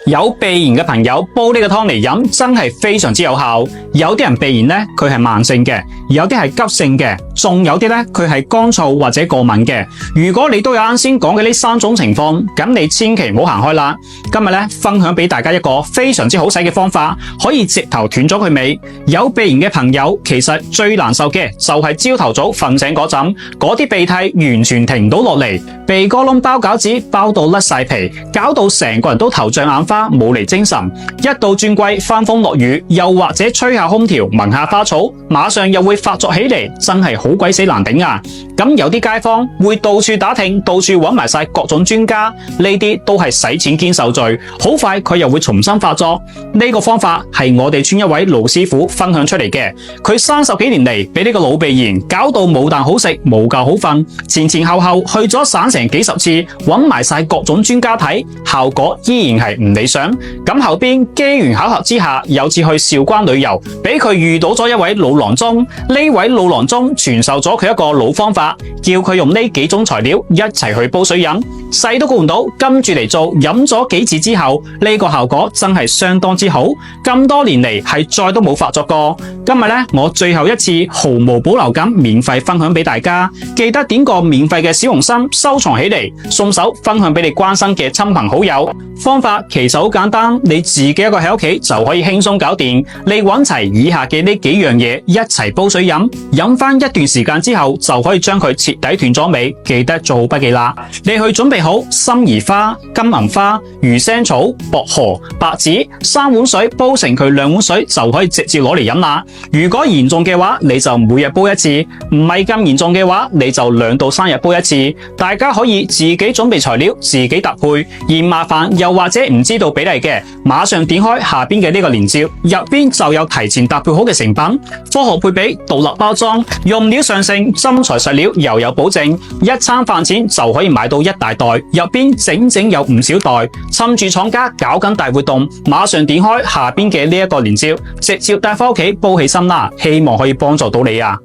有鼻炎嘅朋友煲呢個湯嚟飲真係非常之有效。有啲人鼻炎呢，佢係慢性嘅，有啲係急性嘅，仲有啲呢，佢係乾燥或者過敏嘅。如果你都有啱先講嘅呢3種情況，咁你千祈唔好行開啦。今日呢，分享俾大家一個非常之好使嘅方法，可以直頭斷咗佢尾。有鼻炎嘅朋友其實最難受嘅就係朝頭早瞓醒嗰陣，嗰啲鼻涕完全停唔到落嚟，鼻哥窿包餃子包到甩晒皮，搞到成個人都頭脹眼花，冇嚟精神。一到轉季翻風落雨，又或者吹下空調聞下花草，馬上又會發作起嚟，真係好鬼死難頂啊！咁有啲街坊會到處打聽，到處揾埋晒各種專家，呢啲都係使錢兼受罪，好快佢又會重新發作。呢個方法係我哋村一位老師傅分享出嚟嘅，佢30幾年嚟俾呢個老鼻炎搞到冇啖好食，冇覺好瞓，前後後去咗省成幾10次，揾埋晒各種專家睇，效果依然係唔理想。咁後邊機緣巧合之下，有次去韶關旅遊，俾佢遇到咗一位老郎中。呢位老郎中傳授咗佢一個老方法，叫佢用呢幾種材料一齊去煲水飲。細都估唔到，跟住嚟做，飲咗幾次之後，呢個效果真係相當之好。咁多年嚟係再都冇發作過。今日呢，我最後一次毫無保留咁免費分享俾大家，記得點個免費嘅小紅心收藏起嚟，順手分享俾你關心嘅親朋好友。方法其實好簡單，你自己一個喺屋企就可以輕鬆搞掂。你揾齊以下嘅呢幾樣嘢一齊煲水飲，飲翻一段時間之後就可以將佢徹底斷咗尾。記得做好筆記啦。你去準備好心宜花、金銀花、魚腥草、薄荷、白芷3碗水，煲成佢2碗水就可以直接攞嚟飲啦。如果嚴重嘅話，你就每日煲一次；唔係咁嚴重嘅話，你就2到3日煲一次。大家可以自己準備材料，自己搭配。嫌麻煩又或者唔知道比例嘅，馬上點開下邊嘅呢個鏈接，入邊就有提前搭配好嘅成品，科學配比，獨立包裝，用料上乘，真材實料，又有保證。一餐飯錢就可以買到1大袋，入邊整有唔少袋。趁住廠家搞緊大活動，馬上點開下邊嘅呢一個鏈接，直接帶翻屋企煲起身啦。希望可以幫助到你啊！